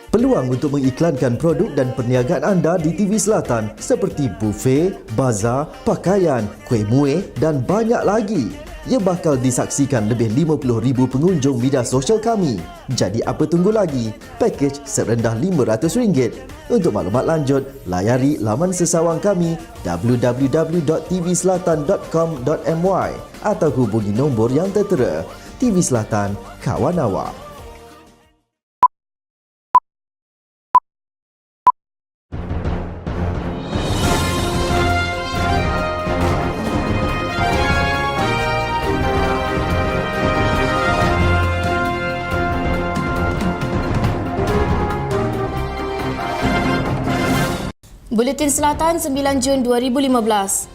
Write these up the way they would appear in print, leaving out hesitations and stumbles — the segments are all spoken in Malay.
Peluang untuk mengiklankan produk dan perniagaan anda di TV Selatan seperti buffet, bazar, pakaian, kuih muih dan banyak lagi. Ia bakal disaksikan lebih 50,000 pengunjung media sosial kami. Jadi apa tunggu lagi? Pakej serendah RM500. Untuk maklumat lanjut, layari laman sesawang kami www.tvselatan.com.my atau hubungi nombor yang tertera. TV Selatan, kawan awak. Buletin Selatan 9 Jun 2015.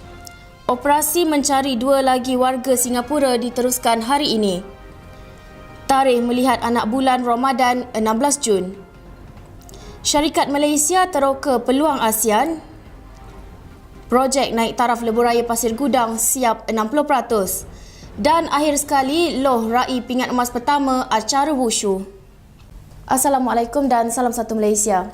Operasi mencari dua lagi warga Singapura diteruskan hari ini. Tarikh melihat anak bulan Ramadan 16 Jun. Syarikat Malaysia teroka peluang ASEAN. Projek naik taraf lebuh raya Pasir Gudang siap 60%. Dan akhir sekali, Loh raih pingat emas pertama acara wushu. Assalamualaikum dan salam satu Malaysia.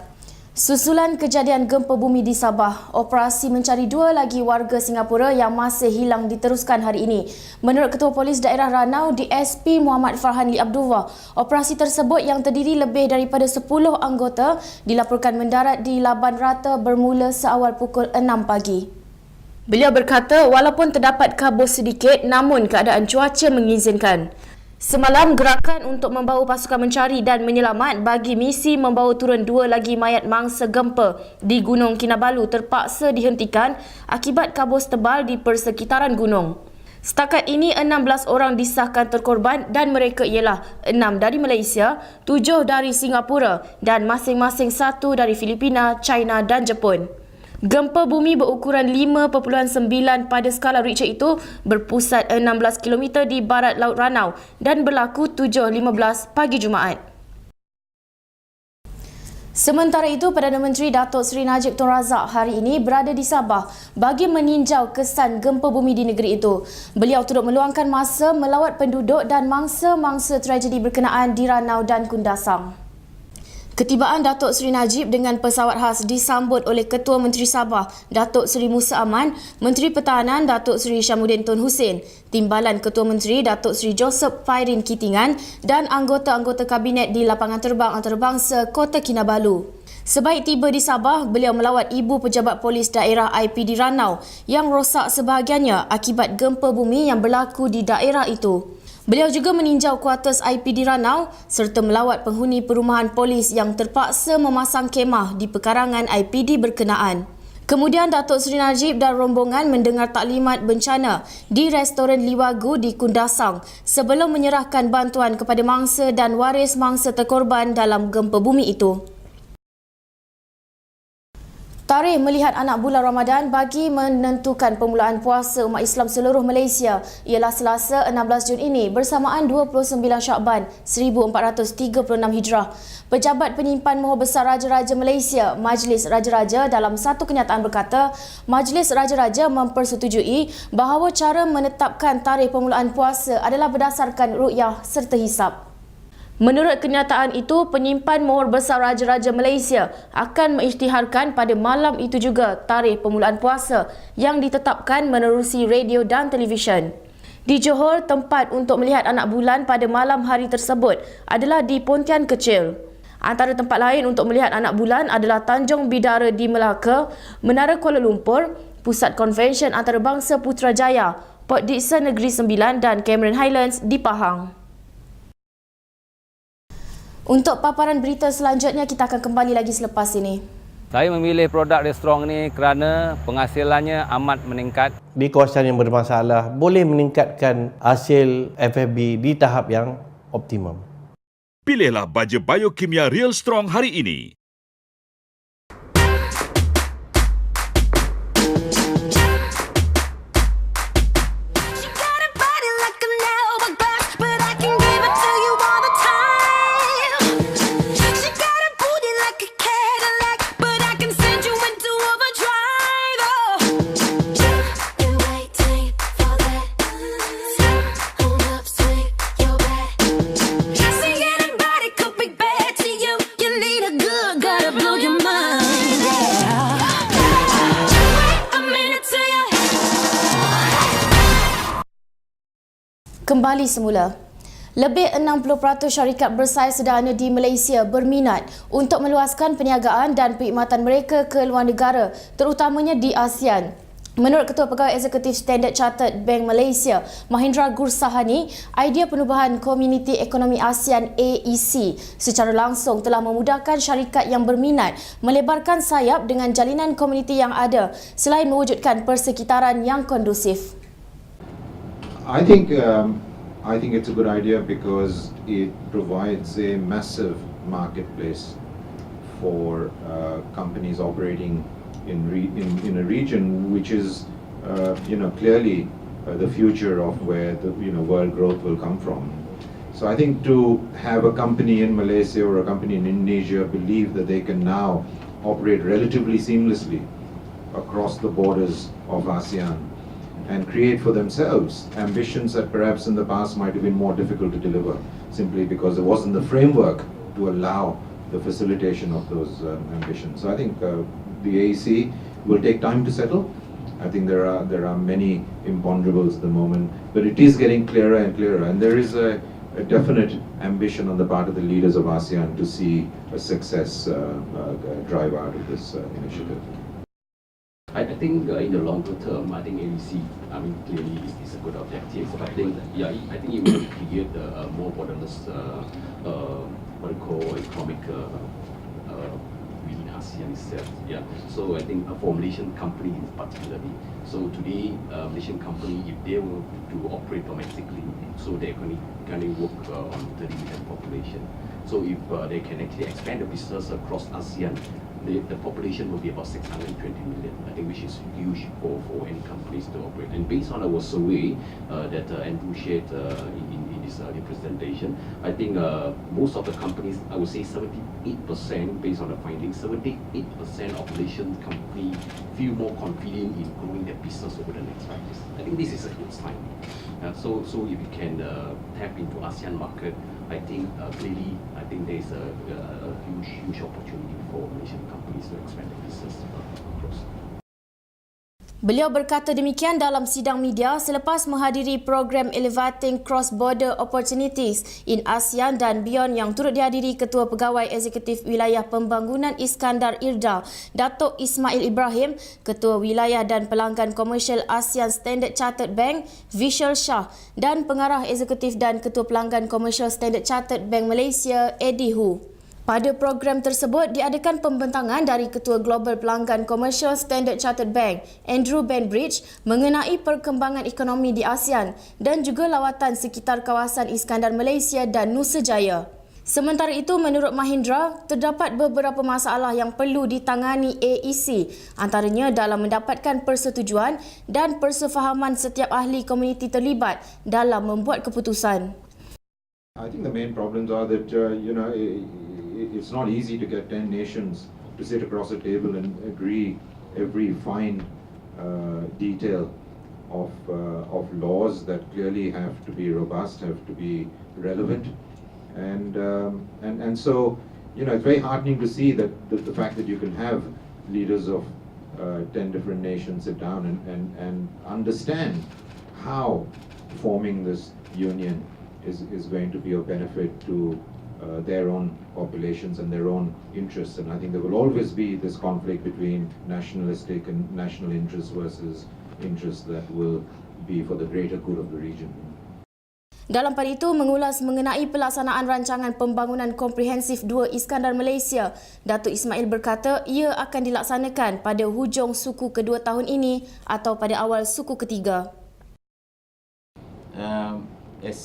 Susulan kejadian gempa bumi di Sabah, operasi mencari dua lagi warga Singapura yang masih hilang diteruskan hari ini. Menurut Ketua Polis Daerah Ranau, DSP Muhammad Farhan Lee Abdullah, operasi tersebut yang terdiri lebih daripada 10 anggota dilaporkan mendarat di Laban Rata bermula seawal pukul 6 pagi. Beliau berkata, walaupun terdapat kabut sedikit, namun keadaan cuaca mengizinkan. Semalam, gerakan untuk membawa pasukan mencari dan menyelamat bagi misi membawa turun dua lagi mayat mangsa gempa di Gunung Kinabalu terpaksa dihentikan akibat kabut tebal di persekitaran gunung. Setakat ini, 16 orang disahkan terkorban dan mereka ialah 6 dari Malaysia, 7 dari Singapura dan masing-masing 1 dari Filipina, China dan Jepun. Gempa bumi berukuran 5.9 pada skala Richter itu berpusat 16 km di barat Laut Ranau dan berlaku 7.15 pagi Jumaat. Sementara itu, Perdana Menteri Datuk Seri Najib Tun Razak hari ini berada di Sabah bagi meninjau kesan gempa bumi di negeri itu. Beliau turut meluangkan masa melawat penduduk dan mangsa-mangsa tragedi berkenaan di Ranau dan Kundasang. Ketibaan Datuk Seri Najib dengan pesawat khas disambut oleh Ketua Menteri Sabah, Datuk Seri Musa Aman, Menteri Pertahanan Datuk Seri Syamuddin Tun Hussein, Timbalan Ketua Menteri Datuk Seri Joseph Fairin Kitingan dan anggota-anggota Kabinet di lapangan terbang antarabangsa Kota Kinabalu. Sebaik tiba di Sabah, beliau melawat Ibu Pejabat Polis Daerah IPD Ranau yang rosak sebahagiannya akibat gempa bumi yang berlaku di daerah itu. Beliau juga meninjau kuartus IPD Ranau serta melawat penghuni perumahan polis yang terpaksa memasang kemah di pekarangan IPD berkenaan. Kemudian Datuk Seri Najib dan rombongan mendengar taklimat bencana di restoran Liwagu di Kundasang sebelum menyerahkan bantuan kepada mangsa dan waris mangsa terkorban dalam gempa bumi itu. Tarikh melihat anak bulan Ramadan bagi menentukan permulaan puasa umat Islam seluruh Malaysia ialah Selasa 16 Jun ini bersamaan 29 Syakban 1436 Hijrah. Pejabat Penyimpan Mohor Besar Raja-Raja Malaysia, Majlis Raja-Raja dalam satu kenyataan berkata, Majlis Raja-Raja mempersetujui bahawa cara menetapkan tarikh permulaan puasa adalah berdasarkan ru'yah serta hisab. Menurut kenyataan itu, Penyimpan Mohor Besar Raja-Raja Malaysia akan mengisytiharkan pada malam itu juga tarikh permulaan puasa yang ditetapkan menerusi radio dan televisyen. Di Johor, tempat untuk melihat anak bulan pada malam hari tersebut adalah di Pontian Kecil. Antara tempat lain untuk melihat anak bulan adalah Tanjung Bidara di Melaka, Menara Kuala Lumpur, Pusat Konvensyen Antarabangsa Putrajaya, Port Dickson Negeri Sembilan dan Cameron Highlands di Pahang. Untuk paparan berita selanjutnya, kita akan kembali lagi selepas ini. Saya memilih produk restoran ini kerana penghasilannya amat meningkat. Di kawasan yang bermasalah boleh meningkatkan hasil FFB di tahap yang optimum. Pilihlah baja biokimia Real Strong hari ini. Need a good kembali semula. Lebih 60% syarikat bersaiz sederhana di Malaysia berminat untuk meluaskan perniagaan dan perkhidmatan mereka ke luar negara, terutamanya di ASEAN. Menurut Ketua Pegawai Eksekutif Standard Chartered Bank Malaysia, Mahendra Gursahani, idea penubuhan Komuniti Ekonomi ASEAN AEC secara langsung telah memudahkan syarikat yang berminat melebarkan sayap dengan jalinan komuniti yang ada selain mewujudkan persekitaran yang kondusif. I think it's a good idea because it provides a massive marketplace for companies operating in a region which is clearly the future of where the world growth will come from. So I think to have a company in Malaysia or a company in Indonesia believe that they can now operate relatively seamlessly across the borders of ASEAN and create for themselves ambitions that perhaps in the past might have been more difficult to deliver simply because there wasn't the framework to allow the facilitation of those ambitions. So I think the AEC will take time to settle. I think there are many imponderables at the moment, but it is getting clearer and clearer, and there is a definite ambition on the part of the leaders of ASEAN to see a success drive out of this initiative. I think in the longer term, I think AEC, clearly is a good objective. I think it will create more borderless, what we call economic within ASEAN itself. Yeah. So I think for Malaysian company particularly. So today, Malaysian company, if they were to operate domestically, so they can work on 30 million population. So if they can actually expand the business across ASEAN, the population will be about 620 million, I think, which is huge for any companies to operate. And based on our survey that Andrew shared in this presentation, I think most of the companies, I would say 78%, based on the findings, 78% of Malaysian companies feel more confident in growing their business over the next 5 years. I think this is a good sign. So if you can tap into ASEAN market, I think clearly, I think there is a huge opportunity for Malaysian companies to expand their business across. Beliau berkata demikian dalam sidang media selepas menghadiri program Elevating Cross-Border Opportunities in ASEAN dan Beyond yang turut dihadiri Ketua Pegawai Eksekutif Wilayah Pembangunan Iskandar Irda, Datuk Ismail Ibrahim, Ketua Wilayah dan Pelanggan Komersial ASEAN Standard Chartered Bank, Vishal Shah, dan Pengarah Eksekutif dan Ketua Pelanggan Komersial Standard Chartered Bank Malaysia, Eddie Hu. Pada program tersebut diadakan pembentangan dari Ketua Global Pelanggan Komersial Standard Chartered Bank, Andrew Benbridge, mengenai perkembangan ekonomi di ASEAN dan juga lawatan sekitar kawasan Iskandar Malaysia dan Nusa Jaya. Sementara itu, menurut Mahendra, terdapat beberapa masalah yang perlu ditangani AEC, antaranya dalam mendapatkan persetujuan dan persefahaman setiap ahli komuniti terlibat dalam membuat keputusan. I think the main problems are that it's not easy to get 10 nations to sit across a table and agree every fine detail of laws that clearly have to be robust, have to be relevant, and so it's very heartening to see that the fact that you can have leaders of 10 different nations sit down and understand how forming this union is going to be of benefit to their own populations and their own interests. And I think there will always be this conflict between nationalistic and national interests versus interests that will be for the greater good of the region. Dalam pada itu, mengulas mengenai pelaksanaan rancangan pembangunan komprehensif 2 Iskandar Malaysia, Datuk Ismail berkata ia akan dilaksanakan pada hujung suku kedua tahun ini atau pada awal suku ketiga. As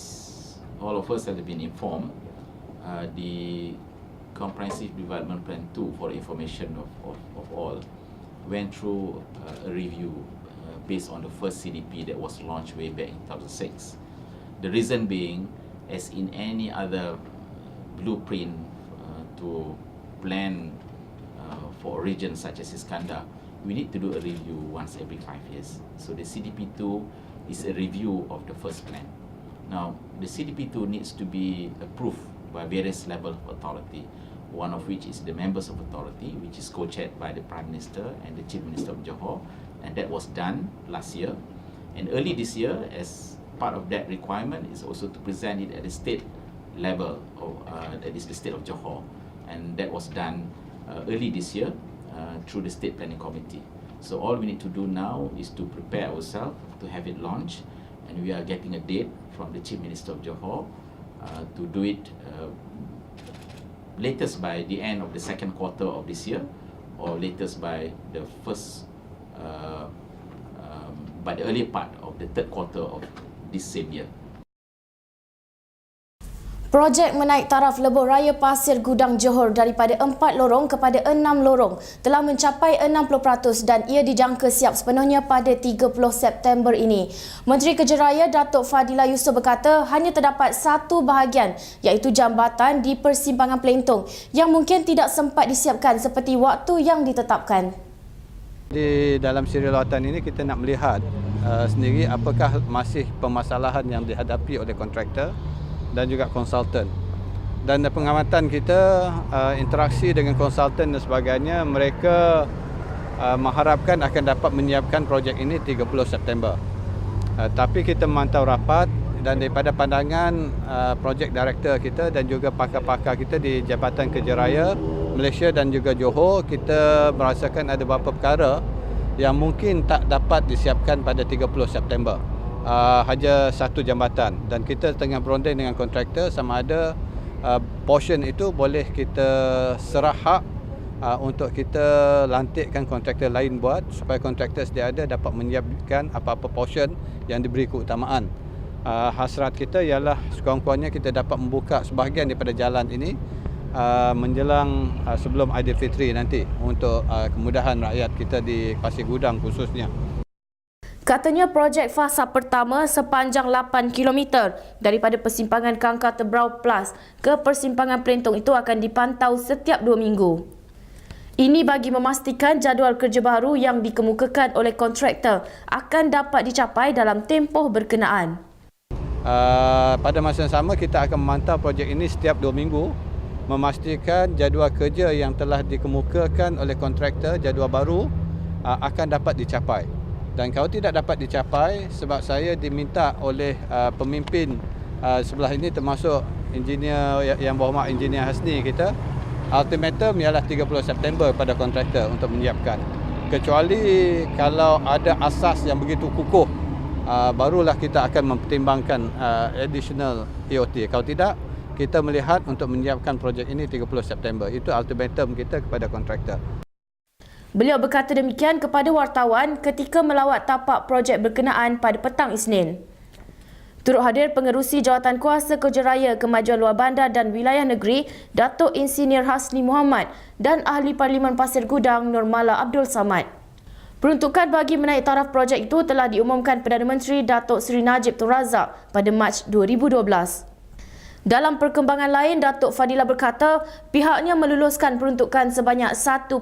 all of us have been informed, the Comprehensive Development Plan 2, for information of all, went through a review based on the first CDP that was launched way back in 2006. The reason being, as in any other blueprint to plan for regions such as Iskandar, we need to do a review once every 5 years. So the CDP2 is a review of the first plan. Now, the CDP2 needs to be approved by various levels of authority, one of which is the members of authority, which is co-chaired by the Prime Minister and the Chief Minister of Johor, and that was done last year. And early this year, as part of that requirement is also to present it at the state level, or that is the state of Johor, and that was done early this year through the State Planning Committee. So all we need to do now is to prepare ourselves to have it launched, and we are getting a date from the Chief Minister of Johor to do it latest by the end of the second quarter of this year, or latest by the by the early part of the third quarter of this same year. Projek menaik taraf lebuh raya Pasir Gudang Johor daripada 4 lorong kepada 6 lorong telah mencapai 60% dan ia dijangka siap sepenuhnya pada 30 September ini. Menteri Kejaraya Datuk Fadila Yusof berkata hanya terdapat satu bahagian iaitu jambatan di Persimpangan Pelentong yang mungkin tidak sempat disiapkan seperti waktu yang ditetapkan. Di dalam serial lawatan ini kita nak melihat sendiri apakah masih permasalahan yang dihadapi oleh kontraktor dan juga konsultan. Dan pengamatan kita, interaksi dengan konsultan dan sebagainya, mereka mengharapkan akan dapat menyiapkan projek ini 30 September. Tapi kita memantau rapat dan daripada pandangan projek director kita dan juga pakar-pakar kita di Jabatan Kejaraya Malaysia dan juga Johor, kita merasakan ada beberapa perkara yang mungkin tak dapat disiapkan pada 30 September. Hanya satu jambatan dan kita tengah berunding dengan kontraktor sama ada portion itu boleh kita serah hak untuk kita lantikkan kontraktor lain buat supaya kontraktor sedia ada dapat menyiapkan apa-apa portion yang diberi keutamaan. Hasrat kita ialah sekurang-kurangnya kita dapat membuka sebahagian daripada jalan ini menjelang sebelum Aidilfitri nanti untuk kemudahan rakyat kita di Pasir Gudang khususnya. Katanya projek fasa pertama sepanjang 8 km daripada Persimpangan Kangkar Tebrau Plus ke Persimpangan Pelentong itu akan dipantau setiap 2 minggu. Ini bagi memastikan jadual kerja baru yang dikemukakan oleh kontraktor akan dapat dicapai dalam tempoh berkenaan. Pada masa yang sama kita akan memantau projek ini setiap 2 minggu, memastikan jadual kerja yang telah dikemukakan oleh kontraktor, jadual baru akan dapat dicapai. Dan kalau tidak dapat dicapai, sebab saya diminta oleh pemimpin sebelah ini termasuk engineer yang berhormat Engineer Hasni kita, ultimatum ialah 30 September pada kontraktor untuk menyiapkan. Kecuali kalau ada asas yang begitu kukuh, barulah kita akan mempertimbangkan additional EOT. Kalau tidak, kita melihat untuk menyiapkan projek ini 30 September. Itu ultimatum kita kepada kontraktor. Beliau berkata demikian kepada wartawan ketika melawat tapak projek berkenaan pada petang Isnin. Turut hadir Pengerusi Jawatan Kuasa Kejaraya Kemajuan Luar Bandar dan Wilayah Negeri, Datuk Insinyur Hasni Muhammad dan Ahli Parlimen Pasir Gudang Nurmala Abdul Samad. Peruntukan bagi menaik taraf projek itu telah diumumkan Perdana Menteri Datuk Seri Najib Tun Razak pada Mac 2012. Dalam perkembangan lain, Datuk Fadila berkata pihaknya meluluskan peruntukan sebanyak 1.5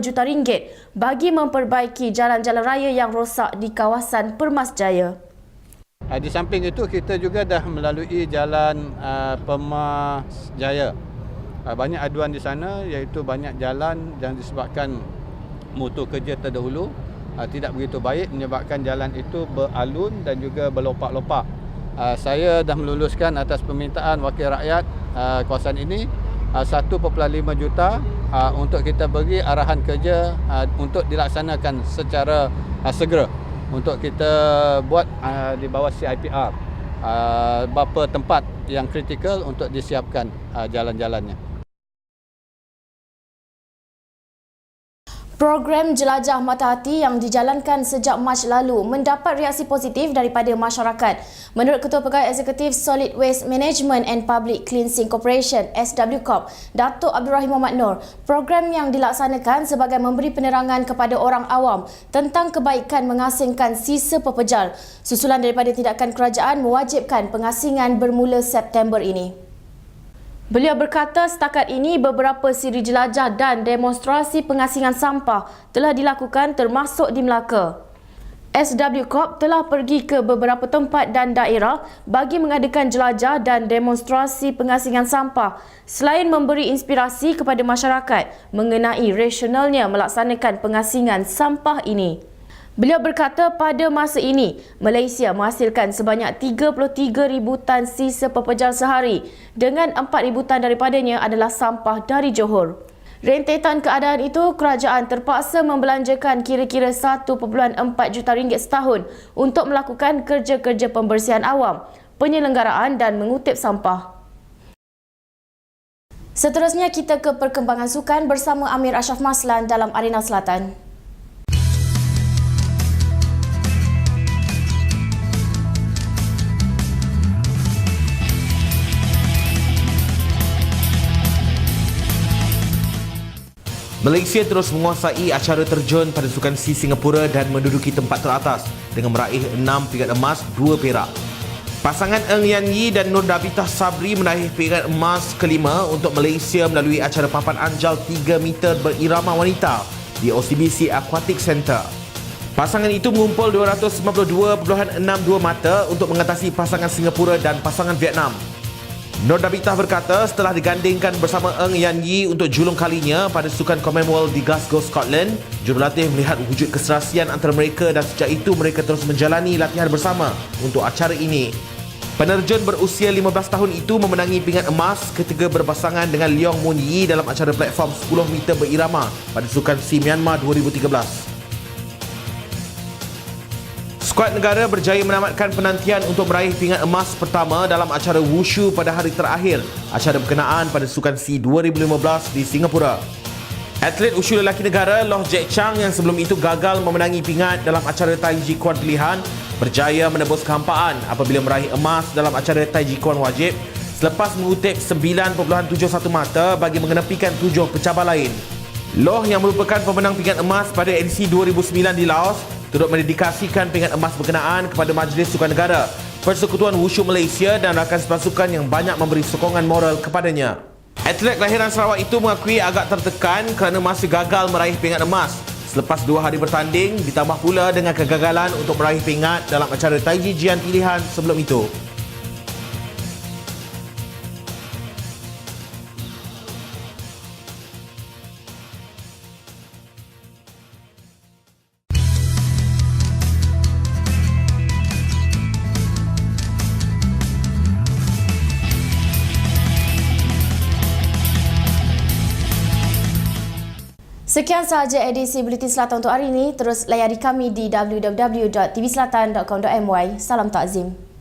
juta ringgit bagi memperbaiki jalan-jalan raya yang rosak di kawasan Permas Jaya. Di samping itu kita juga dah melalui jalan Permas Jaya. Banyak aduan di sana iaitu banyak jalan yang disebabkan motor kerja terdahulu tidak begitu baik menyebabkan jalan itu beralun dan juga berlopak-lopak. Saya dah meluluskan atas permintaan wakil rakyat kawasan ini 1.5 juta untuk kita beri arahan kerja untuk dilaksanakan secara segera untuk kita buat di bawah CIPR beberapa tempat yang kritikal untuk disiapkan jalan-jalannya. Program Jelajah Mata Hati yang dijalankan sejak Mac lalu mendapat reaksi positif daripada masyarakat. Menurut Ketua Pegawai Eksekutif Solid Waste Management and Public Cleansing Corporation (SW Corp), Datuk Abdul Rahim Muhammad Noor, program yang dilaksanakan sebagai memberi penerangan kepada orang awam tentang kebaikan mengasingkan sisa pepejal susulan daripada tindakan kerajaan mewajibkan pengasingan bermula September ini. Beliau berkata setakat ini beberapa siri jelajah dan demonstrasi pengasingan sampah telah dilakukan termasuk di Melaka. SW Corp telah pergi ke beberapa tempat dan daerah bagi mengadakan jelajah dan demonstrasi pengasingan sampah selain memberi inspirasi kepada masyarakat mengenai rasionalnya melaksanakan pengasingan sampah ini. Beliau berkata pada masa ini, Malaysia menghasilkan sebanyak 33,000 tan sisa pepejal sehari dengan 4,000 tan daripadanya adalah sampah dari Johor. Rentetan keadaan itu, kerajaan terpaksa membelanjakan kira-kira 1.4 juta ringgit setahun untuk melakukan kerja-kerja pembersihan awam, penyelenggaraan dan mengutip sampah. Seterusnya kita ke perkembangan sukan bersama Amir Ashraf Maslan dalam Arena Selatan. Malaysia terus menguasai acara terjun pada Sukan C Singapura dan menduduki tempat teratas dengan meraih 6 pingat emas, 2 perak. Pasangan Ng Yan Yi dan Nur Dabitah Sabri meraih pingat emas kelima untuk Malaysia melalui acara papan anjal 3 meter berirama wanita di OCBC Aquatic Centre. Pasangan itu mengumpul 252.62 mata untuk mengatasi pasangan Singapura dan pasangan Vietnam. Nur Dabitah berkata setelah digandingkan bersama Ng Yan Yi untuk julung kalinya pada Sukan Commonwealth di Glasgow, Scotland, jurulatih melihat wujud keserasian antara mereka dan sejak itu mereka terus menjalani latihan bersama untuk acara ini. Penerjun berusia 15 tahun itu memenangi pingat emas ketika berpasangan dengan Leong Moon Yi dalam acara platform 10 meter berirama pada Sukan C Myanmar 2013. Skuad negara berjaya menamatkan penantian untuk meraih pingat emas pertama dalam acara Wushu pada hari terakhir acara berkenaan pada Sukan C 2015 di Singapura. Atlet Wushu lelaki negara Loh Jack Chang yang sebelum itu gagal memenangi pingat dalam acara Taiji Chuan pilihan berjaya menebus kehampaan apabila meraih emas dalam acara Taiji Chuan wajib selepas mengutip 9.71 mata bagi mengenepikan 7 pencabar lain. Loh yang merupakan pemenang pingat emas pada edisi 2009 di Laos turut mendedikasikan pingat emas berkenaan kepada Majlis Sukan Negara, Persekutuan Wushu Malaysia dan rakan sepasukan yang banyak memberi sokongan moral kepadanya. Atlet kelahiran Sarawak itu mengakui agak tertekan kerana masih gagal meraih pingat emas selepas 2 hari bertanding ditambah pula dengan kegagalan untuk meraih pingat dalam acara Taiji Jian pilihan sebelum itu. Sekian sahaja edisi Buletin Selatan untuk hari ini. Terus layari kami di www.tvselatan.com.my. Salam takzim.